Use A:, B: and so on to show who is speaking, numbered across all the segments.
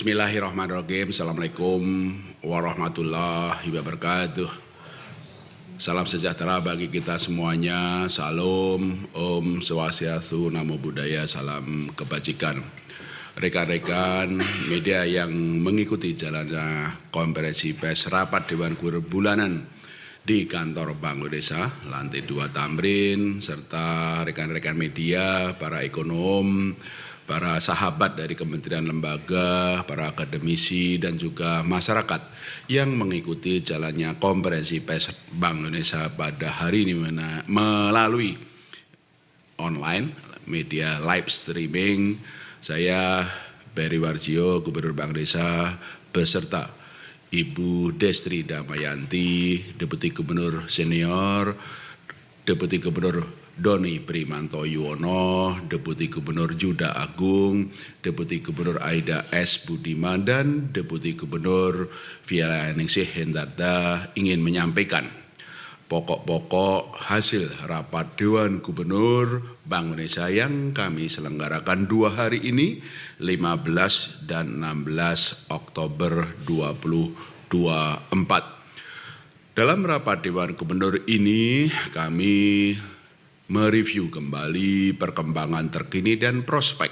A: Bismillahirrahmanirrahim. Assalamualaikum warahmatullahi wabarakatuh. Salam sejahtera bagi kita semuanya. Salam, Om Swastiastu, Namo Buddhaya, salam kebajikan. Rekan-rekan media yang mengikuti jalannya konferensi pers rapat Dewan Gubernur bulanan di kantor Bank Indonesia, lantai 2 Tamrin, serta rekan-rekan media, para ekonom, para sahabat dari kementerian lembaga, para akademisi, dan juga masyarakat yang mengikuti jalannya konferensi pers Bank Indonesia pada hari ini melalui online, media live streaming. Saya Peri Warjio, Gubernur Bank Indonesia, beserta Ibu Destri Damayanti, Deputi Gubernur Senior, Deputi Gubernur Doni Primanto Yuwono, Deputi Gubernur Juda Agung, Deputi Gubernur Aida S. Budiman, dan Deputi Gubernur Viala Ningsih Hendarda ingin menyampaikan pokok-pokok hasil rapat Dewan Gubernur Bank Indonesia yang kami selenggarakan 2 hari ini, 15 dan 16 Oktober 2024. Dalam rapat Dewan Gubernur ini kami mereview kembali perkembangan terkini dan prospek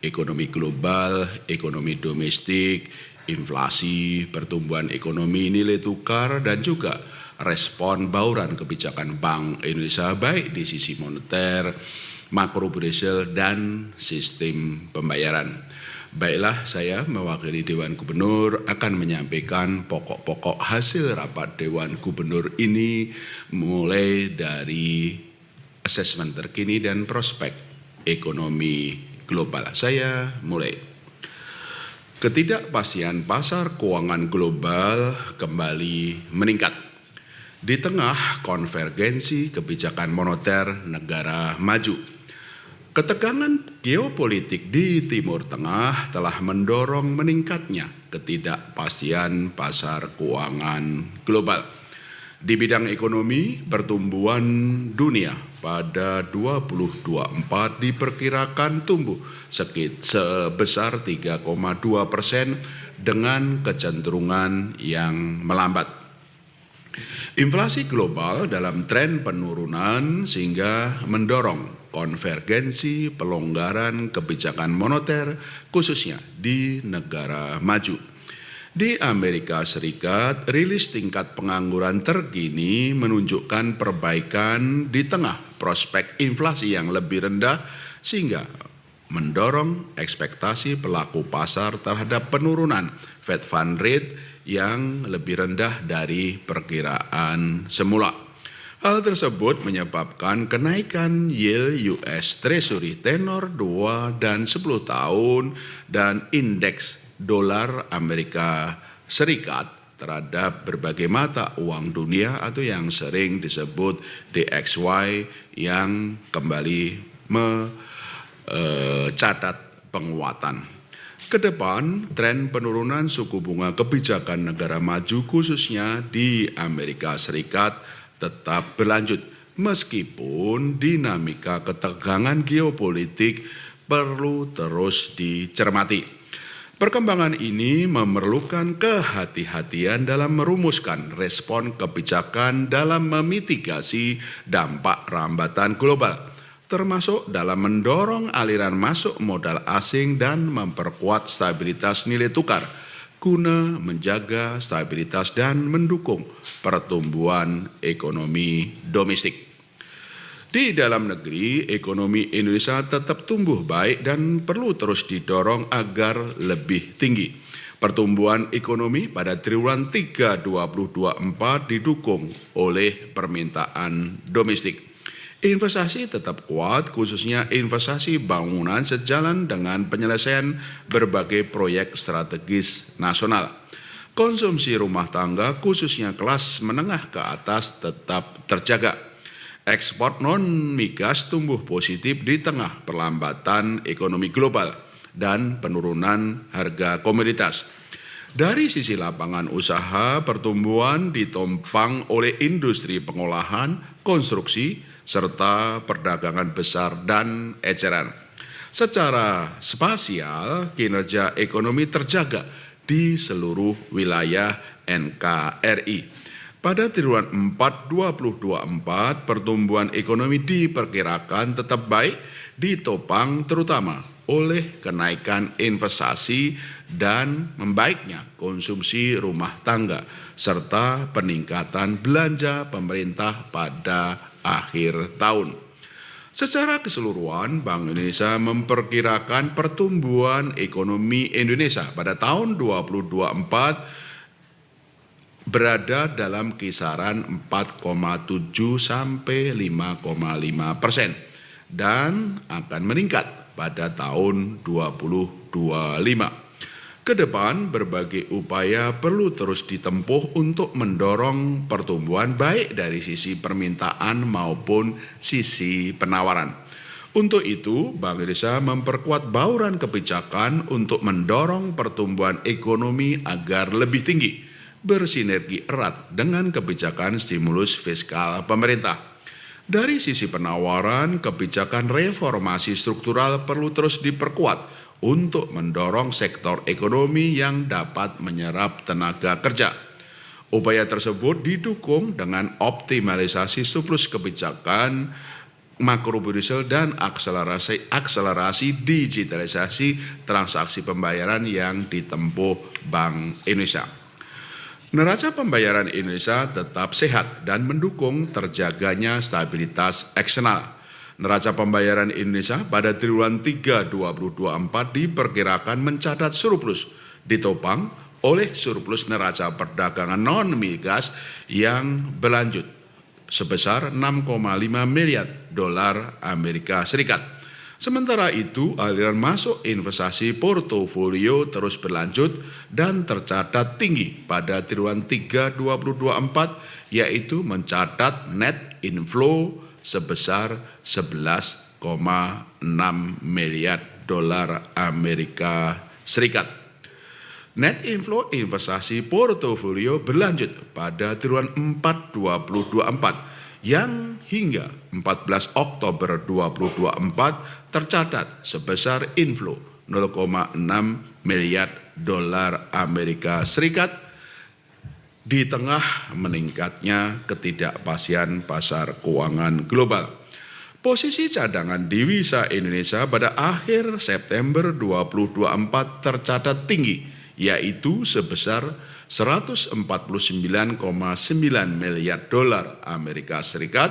A: ekonomi global, ekonomi domestik, inflasi, pertumbuhan ekonomi, nilai tukar, dan juga respon bauran kebijakan Bank Indonesia baik di sisi moneter, makroprudential, dan sistem pembayaran. Baiklah, saya mewakili Dewan Gubernur akan menyampaikan pokok-pokok hasil rapat Dewan Gubernur ini mulai dari asesmen terkini dan prospek ekonomi global. Saya mulai. Ketidakpastian pasar keuangan global kembali meningkat di tengah konvergensi kebijakan moneter negara maju. Ketegangan geopolitik di Timur Tengah telah mendorong meningkatnya ketidakpastian pasar keuangan global. Di bidang ekonomi, pertumbuhan dunia pada 2024 diperkirakan tumbuh sebesar 3,2% dengan kecenderungan yang melambat. Inflasi global dalam tren penurunan sehingga mendorong konvergensi pelonggaran kebijakan moneter khususnya di negara maju. Di Amerika Serikat, rilis tingkat pengangguran terkini menunjukkan perbaikan di tengah prospek inflasi yang lebih rendah sehingga mendorong ekspektasi pelaku pasar terhadap penurunan Fed Fund Rate yang lebih rendah dari perkiraan semula. Hal tersebut menyebabkan kenaikan yield US Treasury tenor 2 dan 10 tahun dan indeks dolar Amerika Serikat terhadap berbagai mata uang dunia atau yang sering disebut DXY yang kembali mencatat penguatan. Kedepan, tren penurunan suku bunga kebijakan negara maju khususnya di Amerika Serikat tetap berlanjut meskipun dinamika ketegangan geopolitik perlu terus dicermati. Perkembangan ini memerlukan kehati-hatian dalam merumuskan respon kebijakan dalam memitigasi dampak rambatan global, termasuk dalam mendorong aliran masuk modal asing dan memperkuat stabilitas nilai tukar, guna menjaga stabilitas dan mendukung pertumbuhan ekonomi domestik. Di dalam negeri, ekonomi Indonesia tetap tumbuh baik dan perlu terus didorong agar lebih tinggi. Pertumbuhan ekonomi pada triwulan 3 2024 didukung oleh permintaan domestik. Investasi tetap kuat, khususnya investasi bangunan sejalan dengan penyelesaian berbagai proyek strategis nasional. Konsumsi rumah tangga, khususnya kelas menengah ke atas, tetap terjaga. Ekspor non-migas tumbuh positif di tengah perlambatan ekonomi global dan penurunan harga komoditas. Dari sisi lapangan usaha, pertumbuhan ditopang oleh industri pengolahan, konstruksi, serta perdagangan besar dan eceran. Secara spasial, kinerja ekonomi terjaga di seluruh wilayah NKRI. Pada triwulan 4 2024, pertumbuhan ekonomi diperkirakan tetap baik, ditopang terutama oleh kenaikan investasi dan membaiknya konsumsi rumah tangga, serta peningkatan belanja pemerintah pada akhir tahun. Secara keseluruhan, Bank Indonesia memperkirakan pertumbuhan ekonomi Indonesia pada tahun 2024 berada dalam kisaran 4,7 sampai 5,5% dan akan meningkat pada tahun 2025. Ke depan, berbagai upaya perlu terus ditempuh untuk mendorong pertumbuhan baik dari sisi permintaan maupun sisi penawaran. Untuk itu, Bank Indonesia memperkuat bauran kebijakan untuk mendorong pertumbuhan ekonomi agar lebih tinggi, bersinergi erat dengan kebijakan stimulus fiskal pemerintah. Dari sisi penawaran, kebijakan reformasi struktural perlu terus diperkuat untuk mendorong sektor ekonomi yang dapat menyerap tenaga kerja. Upaya tersebut didukung dengan optimalisasi surplus kebijakan makrobudensial dan akselerasi digitalisasi transaksi pembayaran yang ditempuh Bank Indonesia. Neraca pembayaran Indonesia tetap sehat dan mendukung terjaganya stabilitas eksternal. Neraca pembayaran Indonesia pada triwulan 3 2024 diperkirakan mencatat surplus, ditopang oleh surplus neraca perdagangan non-migas yang berlanjut sebesar 6,5 miliar dolar Amerika Serikat. Sementara itu, aliran masuk investasi portofolio terus berlanjut dan tercatat tinggi pada triwulan 3 2024, yaitu mencatat net inflow sebesar 11,6 miliar dolar Amerika Serikat. Net inflow investasi portofolio berlanjut pada triwulan 4 2024 yang hingga 14 Oktober 2024 tercatat sebesar inflow 0,6 miliar dolar Amerika Serikat di tengah meningkatnya ketidakpastian pasar keuangan global. Posisi cadangan devisa Indonesia pada akhir September 2024 tercatat tinggi, yaitu sebesar 149,9 miliar dolar Amerika Serikat,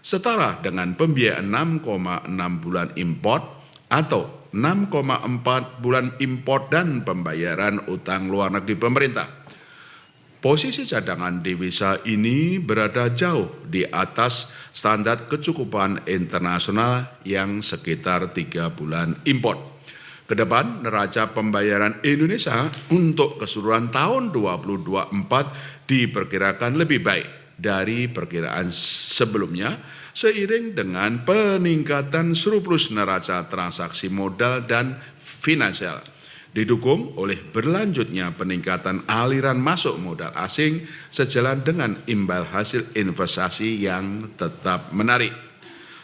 A: setara dengan pembiayaan 6,6 bulan import atau 6,4 bulan import dan pembayaran utang luar negeri pemerintah. Posisi cadangan devisa ini berada jauh di atas standar kecukupan internasional yang sekitar 3 bulan import. Kedepan, neraca pembayaran Indonesia untuk keseluruhan tahun 2024 diperkirakan lebih baik dari perkiraan sebelumnya, seiring dengan peningkatan surplus neraca transaksi modal dan finansial, didukung oleh berlanjutnya peningkatan aliran masuk modal asing sejalan dengan imbal hasil investasi yang tetap menarik.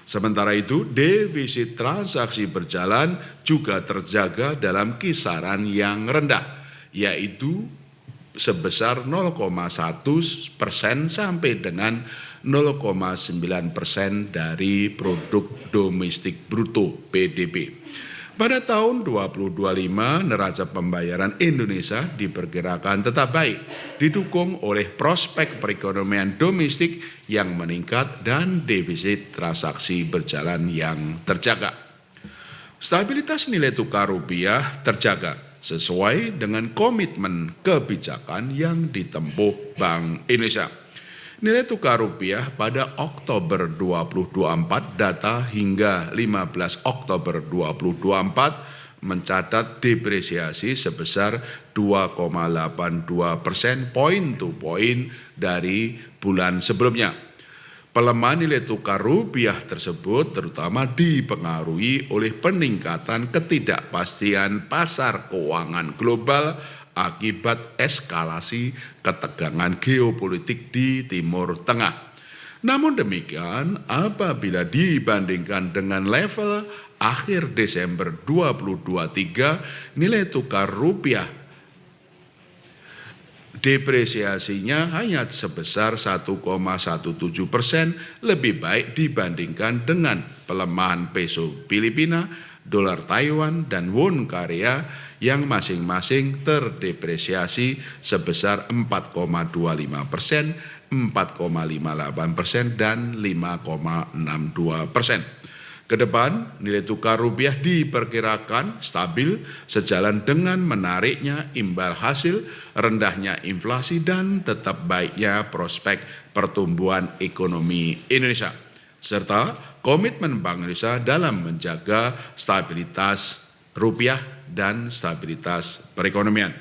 A: Sementara itu, defisit transaksi berjalan juga terjaga dalam kisaran yang rendah, yaitu sebesar 0,1% sampai dengan 0,9% dari produk domestik bruto (PDB). Pada tahun 2025, neraca pembayaran Indonesia diperkirakan tetap baik, didukung oleh prospek perekonomian domestik yang meningkat dan defisit transaksi berjalan yang terjaga. Stabilitas nilai tukar rupiah terjaga sesuai dengan komitmen kebijakan yang ditempuh Bank Indonesia. Nilai tukar rupiah pada Oktober 2024 data hingga 15 Oktober 2024 mencatat depresiasi sebesar 2,82% point to point dari bulan sebelumnya. Pelemahan nilai tukar rupiah tersebut terutama dipengaruhi oleh peningkatan ketidakpastian pasar keuangan global akibat eskalasi ketegangan geopolitik di Timur Tengah. Namun demikian, apabila dibandingkan dengan level akhir Desember 2023, nilai tukar rupiah depresiasinya hanya sebesar 1,17%, lebih baik dibandingkan dengan pelemahan peso Filipina, dolar Taiwan, dan won Korea yang masing-masing terdepresiasi sebesar 4,25%, 4,58%, dan 5,62%. Kedepan, nilai tukar rupiah diperkirakan stabil sejalan dengan menariknya imbal hasil, rendahnya inflasi, dan tetap baiknya prospek pertumbuhan ekonomi Indonesia, serta komitmen Bank Indonesia dalam menjaga stabilitas rupiah dan stabilitas perekonomian.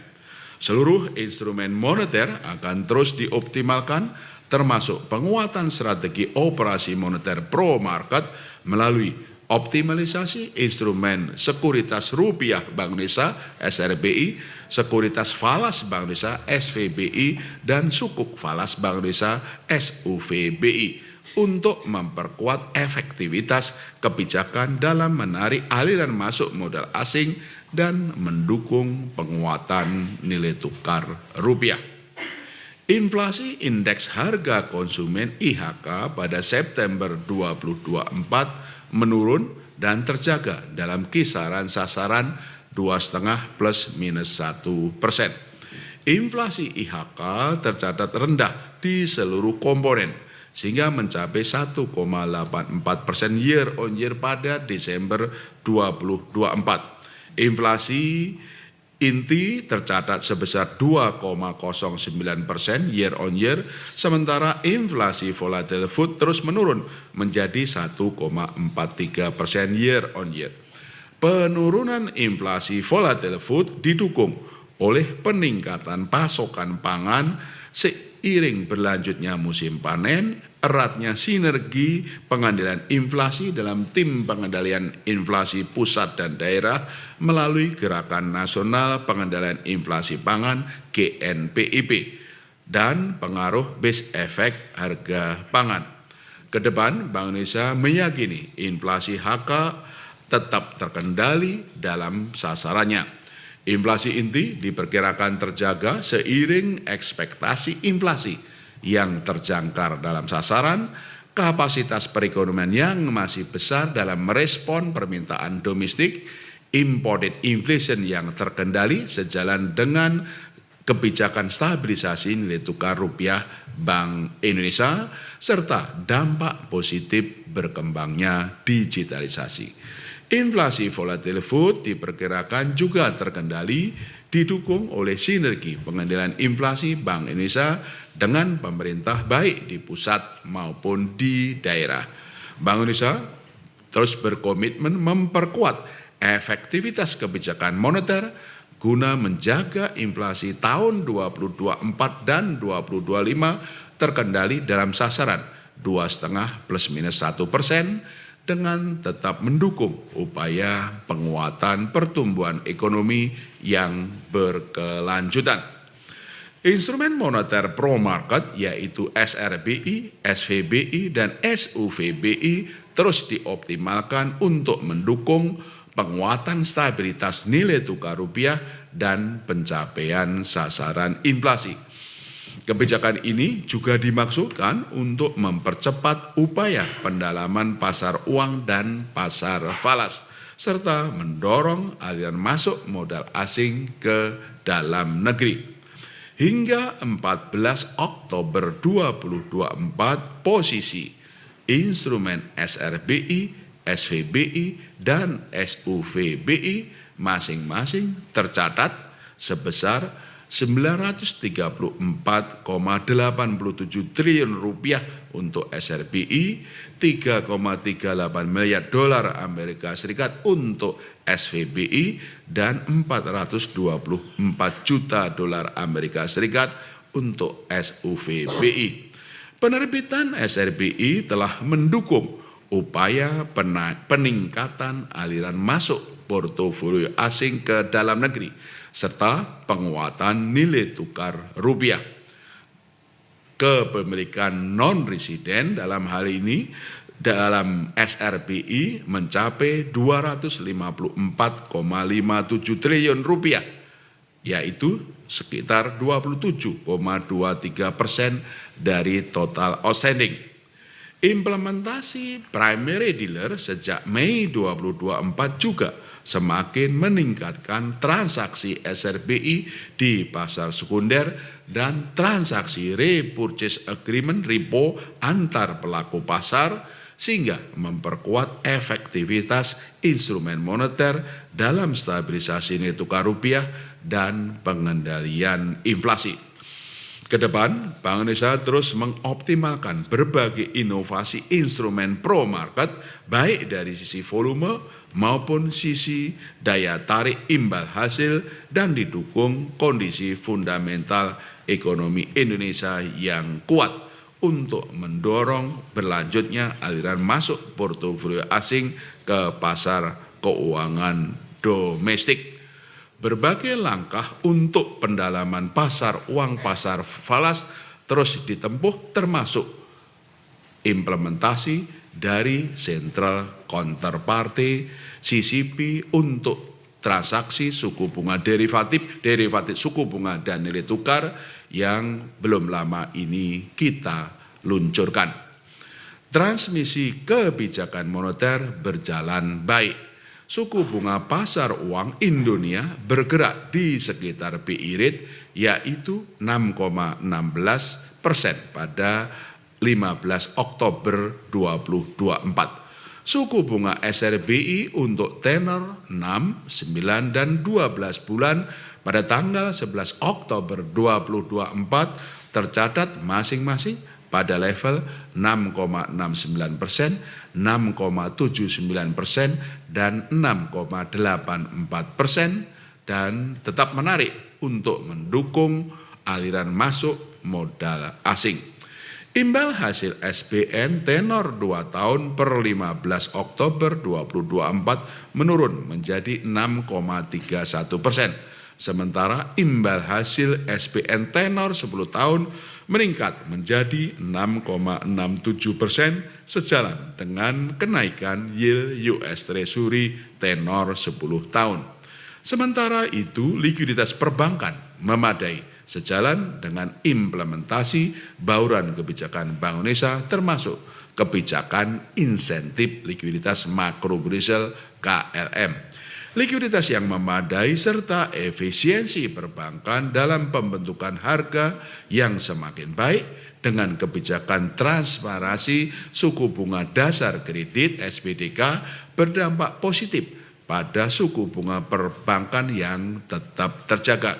A: Seluruh instrumen moneter akan terus dioptimalkan, termasuk penguatan strategi operasi moneter pro market melalui optimalisasi instrumen sekuritas rupiah Bank Indonesia (SRBI), sekuritas falas Bank Indonesia (SVBI), dan sukuk falas Bank Indonesia (SUVBI) untuk memperkuat efektivitas kebijakan dalam menarik aliran masuk modal asing dan mendukung penguatan nilai tukar rupiah. Inflasi indeks harga konsumen IHK pada September 2024 menurun dan terjaga dalam kisaran sasaran 2,5 plus minus 1%. Inflasi IHK tercatat rendah di seluruh komponen, sehingga mencapai 1,84% year on year pada Desember 2024. Inflasi inti tercatat sebesar 2,09% year on year, sementara inflasi volatile food terus menurun menjadi 1,43% year on year. Penurunan inflasi volatile food didukung oleh peningkatan pasokan pangan seiring berlanjutnya musim panen, eratnya sinergi pengendalian inflasi dalam tim pengendalian inflasi pusat dan daerah melalui Gerakan Nasional Pengendalian Inflasi Pangan (GNPIP) dan pengaruh base effect harga pangan. Kedepan, Bank Indonesia meyakini inflasi HK tetap terkendali dalam sasarannya. Inflasi inti diperkirakan terjaga seiring ekspektasi inflasi yang terjangkar dalam sasaran, kapasitas perekonomian yang masih besar dalam merespon permintaan domestik, imported inflation yang terkendali sejalan dengan kebijakan stabilisasi nilai tukar rupiah Bank Indonesia, serta dampak positif berkembangnya digitalisasi. Inflasi volatile food diperkirakan juga terkendali, didukung oleh sinergi pengendalian inflasi Bank Indonesia dengan pemerintah baik di pusat maupun di daerah. Bank Indonesia terus berkomitmen memperkuat efektivitas kebijakan moneter guna menjaga inflasi tahun 2024 dan 2025 terkendali dalam sasaran 2,5 plus minus 1%, dengan tetap mendukung upaya penguatan pertumbuhan ekonomi yang berkelanjutan. Instrumen moneter pro market yaitu SRBI, SVBI, dan SUVBI terus dioptimalkan untuk mendukung penguatan stabilitas nilai tukar rupiah dan pencapaian sasaran inflasi. Kebijakan ini juga dimaksudkan untuk mempercepat upaya pendalaman pasar uang dan pasar falas, serta mendorong aliran masuk modal asing ke dalam negeri. Hingga 14 Oktober 2024, posisi instrumen SRBI, SVBI, dan SUVBI masing-masing tercatat sebesar 934,87 triliun rupiah untuk SRBI, 3,38 miliar dolar Amerika Serikat untuk SVBI, dan 424 juta dolar Amerika Serikat untuk SUVBI. Penerbitan SRBI telah mendukung upaya peningkatan aliran masuk portofolio asing ke dalam negeri, serta penguatan nilai tukar rupiah. kepemilikan non-residen dalam hal ini dalam SRBI mencapai 254,57 triliun rupiah, yaitu sekitar 27,23% dari total outstanding. Implementasi primary dealer sejak Mei 2024 juga semakin meningkatkan transaksi SRBI di pasar sekunder dan transaksi repurchase agreement repo antar pelaku pasar, sehingga memperkuat efektivitas instrumen moneter dalam stabilisasi nilai tukar rupiah dan pengendalian inflasi. Kedepan, Bank Indonesia terus mengoptimalkan berbagai inovasi instrumen pro market, baik dari sisi volume maupun sisi daya tarik imbal hasil, dan didukung kondisi fundamental ekonomi Indonesia yang kuat untuk mendorong berlanjutnya aliran masuk portofolio asing ke pasar keuangan domestik. Berbagai langkah untuk pendalaman pasar uang pasar falas terus ditempuh, termasuk implementasi dari Central Counterparty CCP untuk transaksi suku bunga derivatif suku bunga dan nilai tukar yang belum lama ini kita luncurkan. Transmisi kebijakan moneter berjalan baik. Suku bunga pasar uang Indonesia bergerak di sekitar BI rate, yaitu 6,16% pada 15 Oktober 2024. Suku bunga SRBI untuk tenor 6, 9, dan 12 bulan pada tanggal 11 Oktober 2024 tercatat masing-masing pada level 6,69%, 6,79%, dan 6,84%, dan tetap menarik untuk mendukung aliran masuk modal asing. Imbal hasil SBN tenor 2 tahun per 15 Oktober 2024 menurun menjadi 6,31%. Sementara imbal hasil SBN tenor 10 tahun meningkat menjadi 6,67% sejalan dengan kenaikan yield US Treasury tenor 10 tahun. Sementara itu, likuiditas perbankan memadai sejalan dengan implementasi bauran kebijakan Bank Indonesia, termasuk kebijakan insentif likuiditas makrobudensial KLM. Likuiditas yang memadai serta efisiensi perbankan dalam pembentukan harga yang semakin baik dengan kebijakan transparansi suku bunga dasar kredit SBDK berdampak positif pada suku bunga perbankan yang tetap terjaga.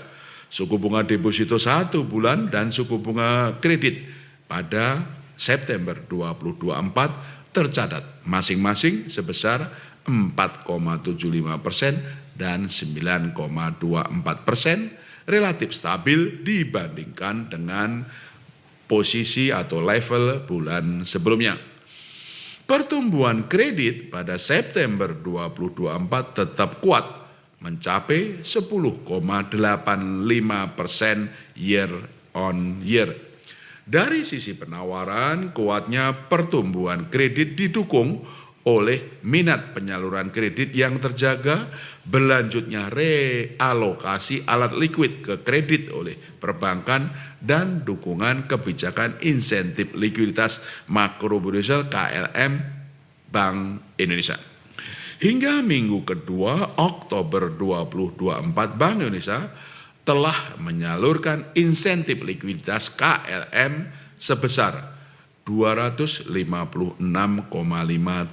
A: Suku bunga deposito 1 bulan dan suku bunga kredit pada September 2024 tercatat masing-masing sebesar 4,75% dan 9,24%, relatif stabil dibandingkan dengan posisi atau level bulan sebelumnya. Pertumbuhan kredit pada September 2024 tetap kuat, mencapai 10,85% year on year. Dari sisi penawaran, kuatnya pertumbuhan kredit didukung oleh minat penyaluran kredit yang terjaga, berlanjutnya realokasi alat likuid ke kredit oleh perbankan, dan dukungan kebijakan insentif likuiditas makrobudensial KLM Bank Indonesia. Hingga minggu kedua Oktober 2024, Bank Indonesia telah menyalurkan insentif likuiditas KLM sebesar 256,5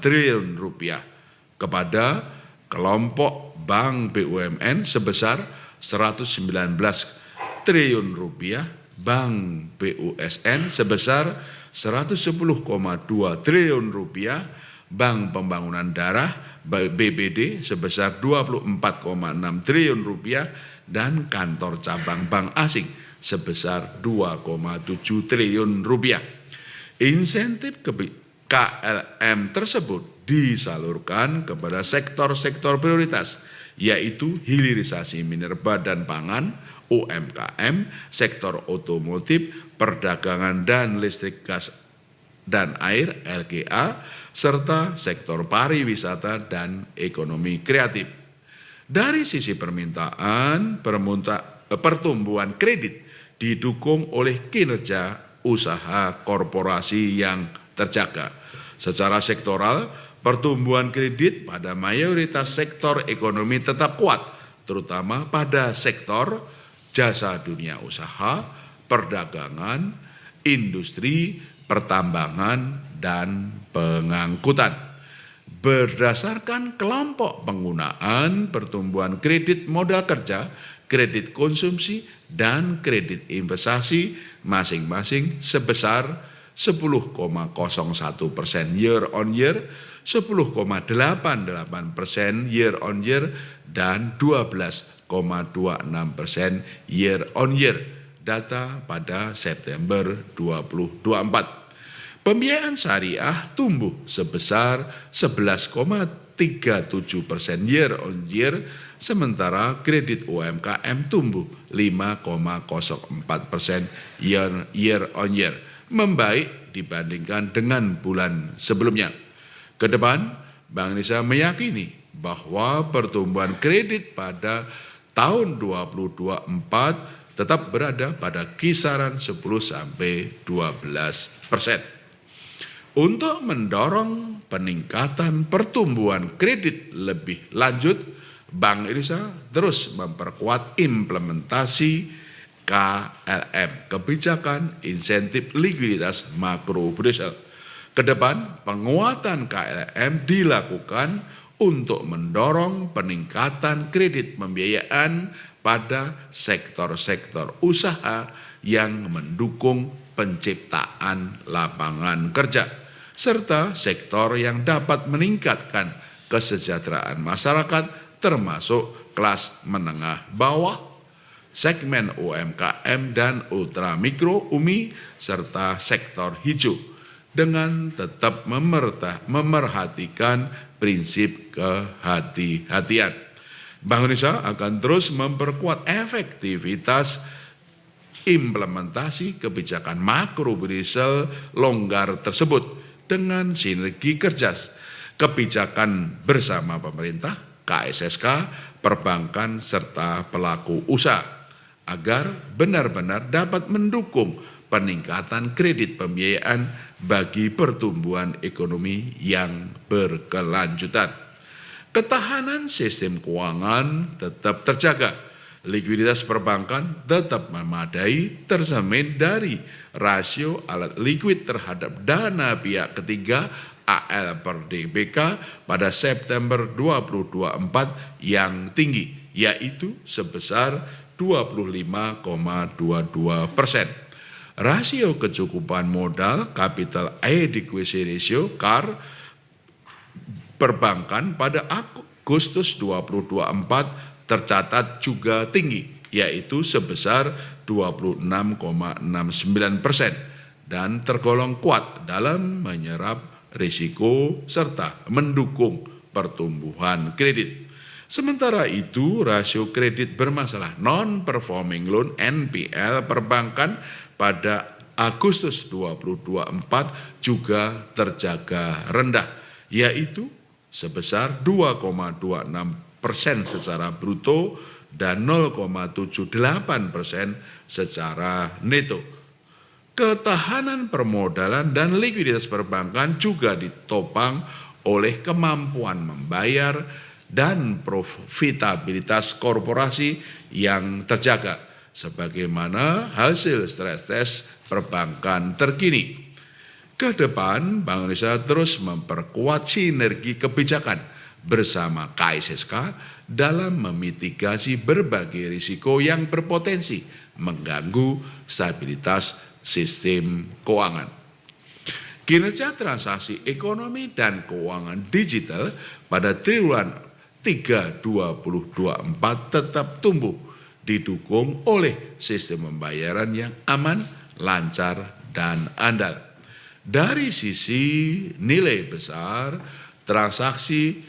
A: triliun rupiah kepada kelompok bank BUMN sebesar 119 triliun rupiah, bank BUSN sebesar 110,2 triliun rupiah, bank pembangunan daerah BBD sebesar 24,6 triliun rupiah, dan kantor cabang bank asing sebesar 2,7 triliun rupiah. Insentif KLM tersebut disalurkan kepada sektor-sektor prioritas, yaitu hilirisasi minerba dan pangan, UMKM, sektor otomotif, perdagangan dan listrik gas dan air (LGA), serta sektor pariwisata dan ekonomi kreatif. Dari sisi permintaan, pertumbuhan kredit didukung oleh kinerja usaha korporasi yang terjaga. Secara sektoral, pertumbuhan kredit pada mayoritas sektor ekonomi tetap kuat, terutama pada sektor jasa dunia usaha, perdagangan, industri, pertambangan, dan pengangkutan. Berdasarkan kelompok penggunaan, pertumbuhan kredit modal kerja, kredit konsumsi, dan kredit investasi masing-masing sebesar 10,01% year on year, 10,88% year on year, dan 12,26% year on year, data pada September 2024. Pembiayaan syariah tumbuh sebesar 11,37% year on year, sementara kredit UMKM tumbuh 5,04% year on year, membaik dibandingkan dengan bulan sebelumnya. Ke depan, Bank Indonesia meyakini bahwa pertumbuhan kredit pada tahun 2024 tetap berada pada kisaran 10-12%. Untuk mendorong peningkatan pertumbuhan kredit lebih lanjut, Bank Indonesia terus memperkuat implementasi KLM, Kebijakan Insentif Likuiditas Makrobudensial. Ke depan, penguatan KLM dilakukan untuk mendorong peningkatan kredit pembiayaan pada sektor-sektor usaha yang mendukung penciptaan lapangan kerja, serta sektor yang dapat meningkatkan kesejahteraan masyarakat termasuk kelas menengah bawah, segmen UMKM dan ultramikro (UMI), serta sektor hijau, dengan tetap memerhatikan prinsip kehati-hatian. Bank Indonesia akan terus memperkuat efektivitas implementasi kebijakan makrobudensial longgar tersebut dengan sinergi kerja kebijakan bersama pemerintah, KSSK, perbankan, serta pelaku usaha, agar benar-benar dapat mendukung peningkatan kredit pembiayaan bagi pertumbuhan ekonomi yang berkelanjutan. Ketahanan sistem keuangan tetap terjaga. Likuiditas perbankan tetap memadai, tercermin dari rasio alat likuid terhadap dana pihak ketiga AL per DBK pada September 2024 yang tinggi, yaitu sebesar 25,22%. Rasio kecukupan modal capital adequacy ratio (CAR) perbankan pada Agustus 2024 tercatat juga tinggi, yaitu sebesar 26,69% dan tergolong kuat dalam menyerap risiko serta mendukung pertumbuhan kredit. Sementara itu, rasio kredit bermasalah non-performing loan (NPL) perbankan pada Agustus 2024 juga terjaga rendah, yaitu sebesar 2,26% secara bruto dan 0,78% secara neto. Ketahanan permodalan dan likuiditas perbankan juga ditopang oleh kemampuan membayar dan profitabilitas korporasi yang terjaga, sebagaimana hasil stres tes perbankan terkini. Ke depan, Bank Indonesia terus memperkuat sinergi kebijakan bersama KSSK dalam memitigasi berbagai risiko yang berpotensi mengganggu stabilitas sistem keuangan. Kinerja transaksi ekonomi dan keuangan digital pada triwulan 3 2024 tetap tumbuh, didukung oleh sistem pembayaran yang aman, lancar, dan andal. Dari sisi nilai besar, transaksi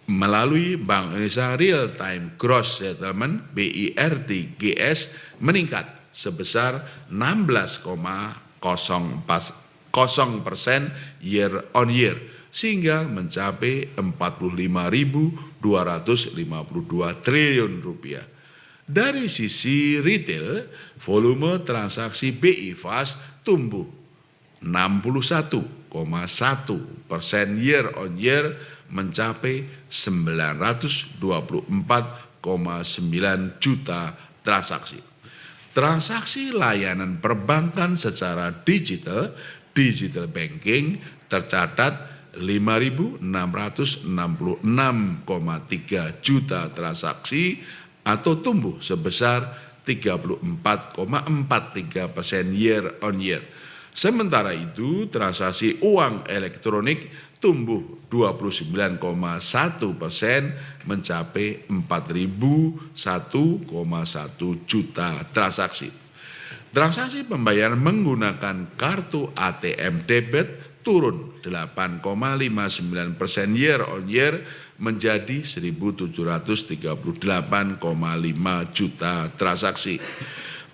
A: melalui Bank Indonesia Real Time Gross Settlement BIRTGS meningkat sebesar 16,0% year on year sehingga mencapai 45.252 triliun rupiah. Dari sisi retail, volume transaksi BI Fast tumbuh 61,1% year on year mencapai 924,9 juta transaksi. Transaksi layanan perbankan secara digital banking tercatat 5.666,3 juta transaksi atau tumbuh sebesar 34,43% year on year. Sementara itu, transaksi uang elektronik tumbuh 29,1% mencapai 4.001,1 juta transaksi. Transaksi pembayaran menggunakan kartu ATM debit turun 8,59% year on year menjadi 1.738,5 juta transaksi.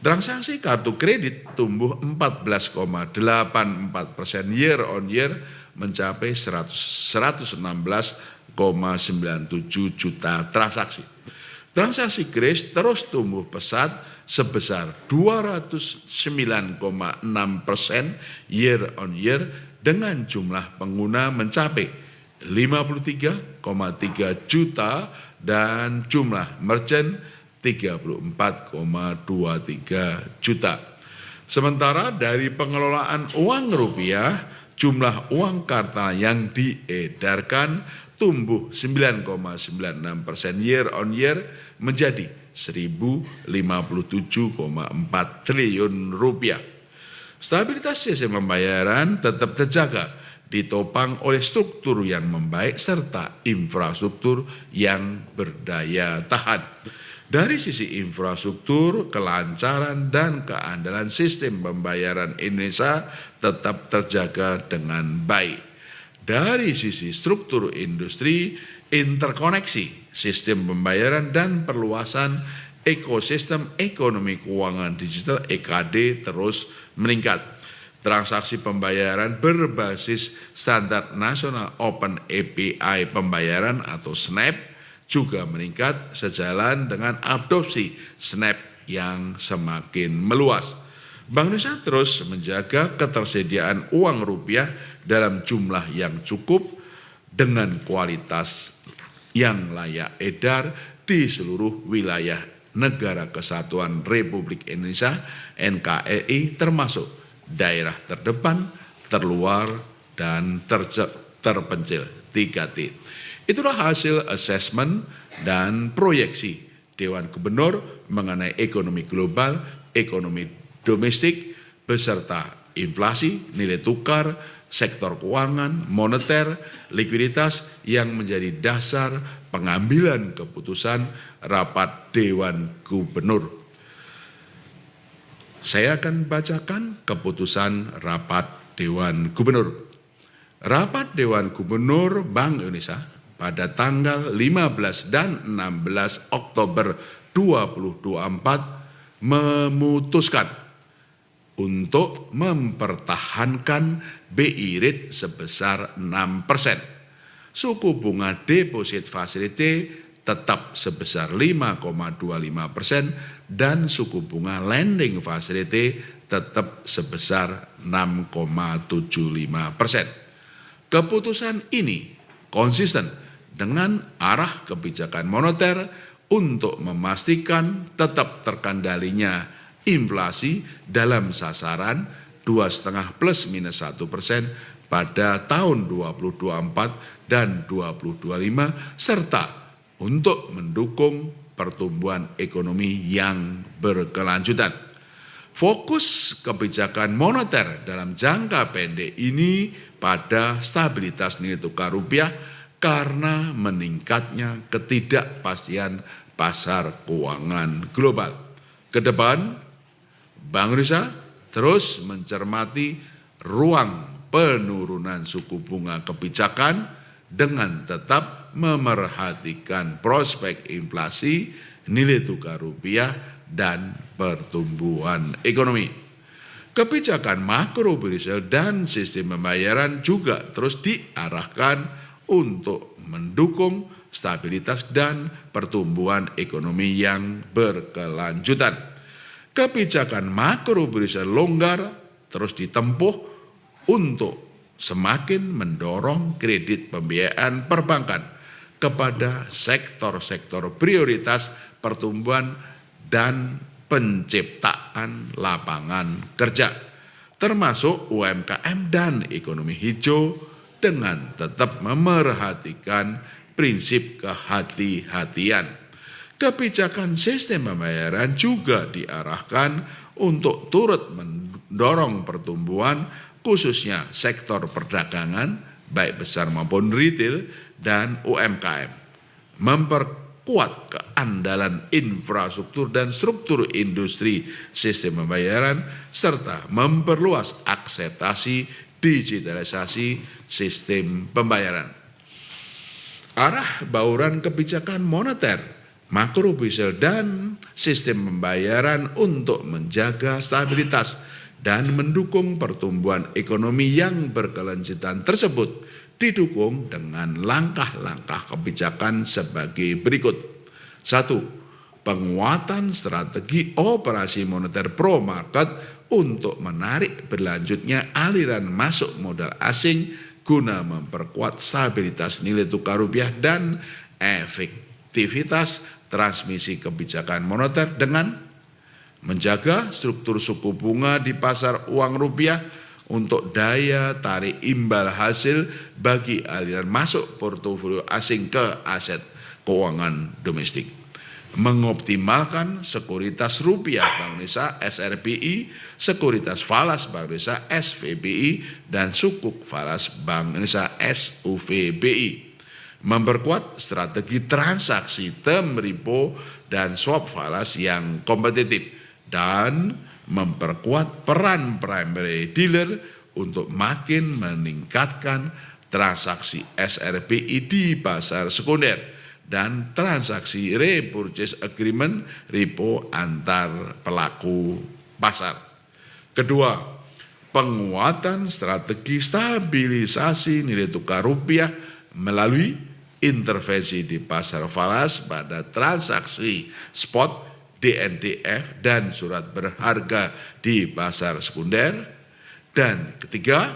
A: Transaksi kartu kredit tumbuh 14,84% year on year mencapai 116,97 juta transaksi. Transaksi kris terus tumbuh pesat sebesar 209,6% year on year dengan jumlah pengguna mencapai 53,3 juta dan jumlah merchant 34,23 juta. Sementara dari pengelolaan uang rupiah, jumlah uang kartal yang diedarkan tumbuh 9,96% year on year menjadi 1.057,4 triliun rupiah. Stabilitas sistem pembayaran tetap terjaga ditopang oleh struktur yang membaik serta infrastruktur yang berdaya tahan. Dari sisi infrastruktur, kelancaran dan keandalan sistem pembayaran Indonesia tetap terjaga dengan baik. Dari sisi struktur industri, interkoneksi sistem pembayaran dan perluasan ekosistem ekonomi keuangan digital EKD terus meningkat. Transaksi pembayaran berbasis standar nasional Open API pembayaran atau SNAP juga meningkat sejalan dengan adopsi SNAP yang semakin meluas. Bank Indonesia terus menjaga ketersediaan uang rupiah dalam jumlah yang cukup dengan kualitas yang layak edar di seluruh wilayah Negara Kesatuan Republik Indonesia NKRI termasuk daerah terdepan, terluar, dan terpencil 3T. Itulah hasil asesmen dan proyeksi Dewan Gubernur mengenai ekonomi global, ekonomi domestik, beserta inflasi, nilai tukar, sektor keuangan, moneter, likuiditas yang menjadi dasar pengambilan keputusan rapat Dewan Gubernur. Saya akan bacakan keputusan rapat Dewan Gubernur. Rapat Dewan Gubernur Bank Indonesia pada tanggal 15 dan 16 Oktober 2024 memutuskan untuk mempertahankan BI rate sebesar 6%. Suku bunga deposit facility tetap sebesar 5,25% dan suku bunga lending facility tetap sebesar 6,75%. Keputusan ini konsisten dengan arah kebijakan moneter untuk memastikan tetap terkendalinya inflasi dalam sasaran 2,5 plus minus 1% pada tahun 2024 dan 2025 serta untuk mendukung pertumbuhan ekonomi yang berkelanjutan. Fokus kebijakan moneter dalam jangka pendek ini pada stabilitas nilai tukar rupiah karena meningkatnya ketidakpastian pasar keuangan global. Kedepan, Bank Indonesia terus mencermati ruang penurunan suku bunga kebijakan dengan tetap
B: memerhatikan prospek inflasi, nilai tukar rupiah, dan pertumbuhan ekonomi. Kebijakan makrobudensial dan sistem pembayaran juga terus diarahkan untuk mendukung stabilitas dan pertumbuhan ekonomi yang berkelanjutan. Kebijakan makrobudensial longgar terus ditempuh untuk semakin mendorong kredit pembiayaan perbankan kepada sektor-sektor prioritas pertumbuhan dan penciptaan lapangan kerja, termasuk UMKM dan ekonomi hijau, dengan tetap memerhatikan prinsip kehati-hatian. Kebijakan sistem pembayaran juga diarahkan untuk turut mendorong pertumbuhan khususnya sektor perdagangan, baik besar maupun retail dan UMKM, memperkuat keandalan infrastruktur dan struktur industri sistem pembayaran, serta memperluas akseptasi digitalisasi sistem pembayaran. Arah bauran kebijakan moneter, makrobudensial dan sistem pembayaran untuk menjaga stabilitas dan mendukung pertumbuhan ekonomi yang berkelanjutan tersebut didukung dengan langkah-langkah kebijakan sebagai berikut. 1. Penguatan strategi operasi moneter pro market untuk menarik berlanjutnya aliran masuk modal asing guna memperkuat stabilitas nilai tukar rupiah dan efektivitas transmisi kebijakan moneter dengan menjaga struktur suku bunga di pasar uang rupiah untuk daya tarik imbal hasil bagi aliran masuk portofolio asing ke aset keuangan domestik. Mengoptimalkan sekuritas rupiah Bank Indonesia SRBI, sekuritas falas Bank Indonesia SVBI, dan sukuk falas Bank Indonesia SUVBI. Memperkuat strategi transaksi term repo dan swap falas yang kompetitif, dan memperkuat peran primary dealer untuk makin meningkatkan transaksi SRBI di pasar sekunder dan transaksi repurchase agreement repo antar pelaku pasar. Kedua, penguatan strategi stabilisasi nilai tukar rupiah melalui intervensi di pasar falas pada transaksi spot, DNDF, dan surat berharga di pasar sekunder. Dan ketiga,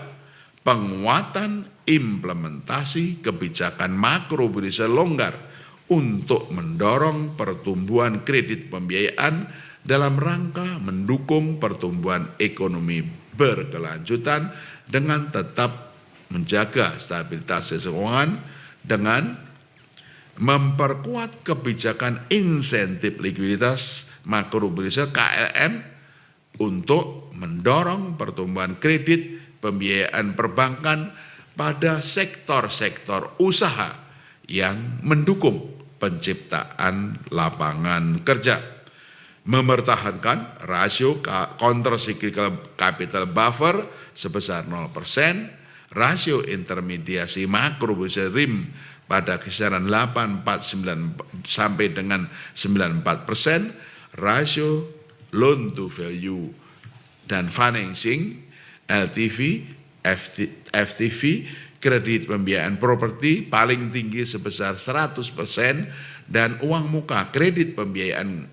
B: penguatan implementasi kebijakan makrobudensial longgar untuk mendorong pertumbuhan kredit pembiayaan dalam rangka mendukung pertumbuhan ekonomi berkelanjutan dengan tetap menjaga stabilitas keuangan dengan memperkuat kebijakan insentif likuiditas makrobudensial KLM untuk mendorong pertumbuhan kredit pembiayaan perbankan pada sektor-sektor usaha yang mendukung penciptaan lapangan kerja. Mempertahankan rasio countercyclical capital buffer sebesar 0%, rasio intermediasi makrobudensial RIM pada kisaran 8,49 sampai dengan 94%, rasio loan to value dan financing LTV, FTV, kredit pembiayaan properti paling tinggi sebesar 100%, dan uang muka kredit pembiayaan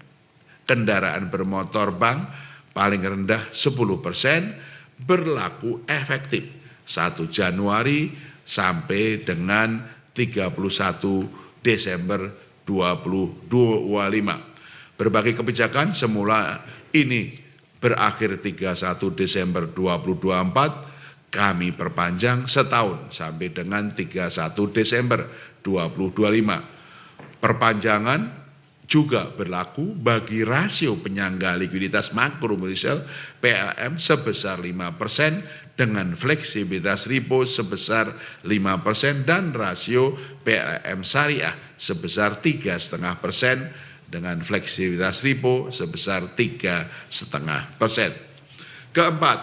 B: kendaraan bermotor bank paling rendah 10%, berlaku efektif 1 Januari sampai dengan 31 Desember 2025. Berbagai kebijakan semula ini berakhir 31 Desember 2024, kami perpanjang setahun sampai dengan 31 Desember 2025. Perpanjangan juga berlaku bagi rasio penyangga likuiditas makrobudensial PLM sebesar 5% dengan fleksibilitas repo sebesar 5% dan rasio PLM syariah sebesar 3,5% dengan fleksibilitas repo sebesar 3,5%. Keempat,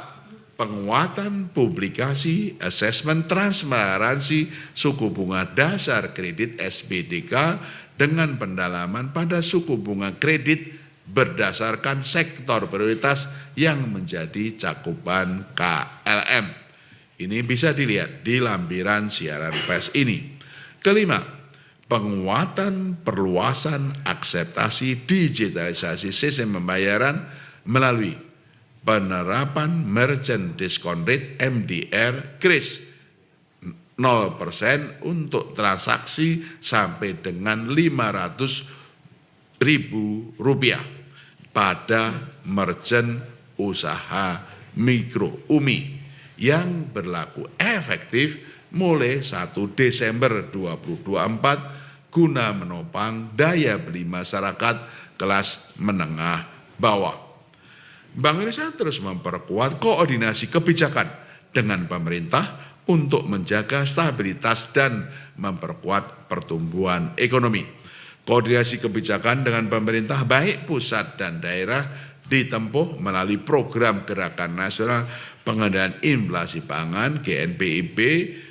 B: penguatan publikasi asesmen transparansi suku bunga dasar kredit SBDK dengan pendalaman pada suku bunga kredit berdasarkan sektor prioritas yang menjadi cakupan KLM. Ini bisa dilihat di lampiran siaran pers ini. Kelima, penguatan perluasan akseptasi digitalisasi sistem pembayaran melalui penerapan Merchant Discount Rate MDR kris 0% untuk transaksi sampai dengan Rp500.000 pada merchant usaha mikro UMI yang berlaku efektif mulai 1 Desember 2024 guna menopang daya beli masyarakat kelas menengah bawah. Bank Indonesia terus memperkuat koordinasi kebijakan dengan pemerintah untuk menjaga stabilitas dan memperkuat pertumbuhan ekonomi. Koordinasi kebijakan dengan pemerintah baik pusat dan daerah ditempuh melalui program Gerakan Nasional Pengendalian Inflasi Pangan GNPIP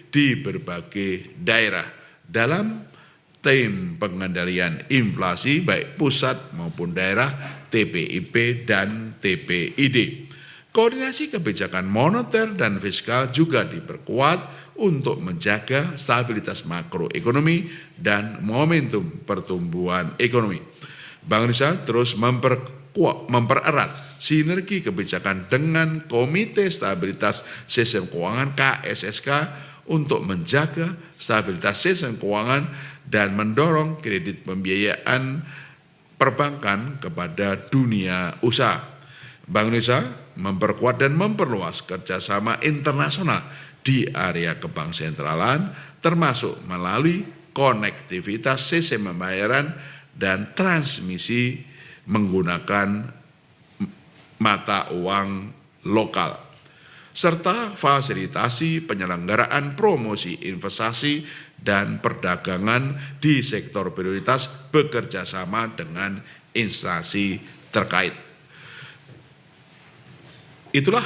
B: di berbagai daerah dalam tim pengendalian inflasi baik pusat maupun daerah TPIP dan TPID. Koordinasi kebijakan moneter dan fiskal juga diperkuat untuk menjaga stabilitas makroekonomi dan momentum pertumbuhan ekonomi. Bank Indonesia terus mempererat sinergi kebijakan dengan Komite Stabilitas Sistem Keuangan KSSK untuk menjaga stabilitas sistem keuangan dan mendorong kredit pembiayaan perbankan kepada dunia usaha. Bank Indonesia memperkuat dan memperluas kerjasama internasional di area kebank sentralan, termasuk melalui konektivitas sistem pembayaran dan transmisi menggunakan mata uang lokal, serta fasilitasi penyelenggaraan promosi investasi dan perdagangan di sektor prioritas bekerja sama dengan instansi terkait. Itulah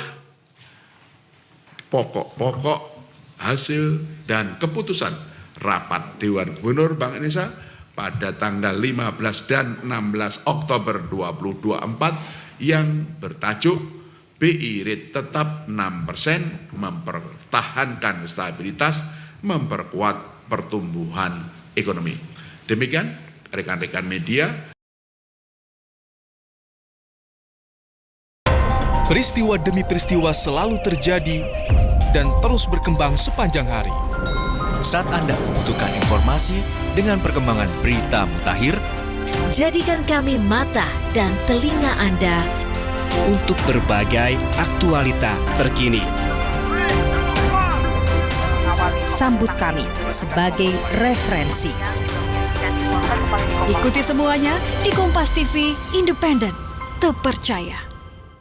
B: pokok-pokok hasil dan keputusan rapat Dewan Gubernur Bank Indonesia pada tanggal 15 dan 16 Oktober 2024 yang bertajuk BI Rate tetap 6%, mempertahankan stabilitas, memperkuat pertumbuhan ekonomi. Demikian rekan-rekan media.
C: Peristiwa demi peristiwa selalu terjadi dan terus berkembang sepanjang hari.
D: Saat Anda membutuhkan informasi dengan perkembangan berita mutakhir,
E: jadikan kami mata dan telinga Anda
D: untuk berbagai aktualita terkini.
E: Sambut kami sebagai referensi. Ikuti semuanya di Kompas TV, independen, terpercaya.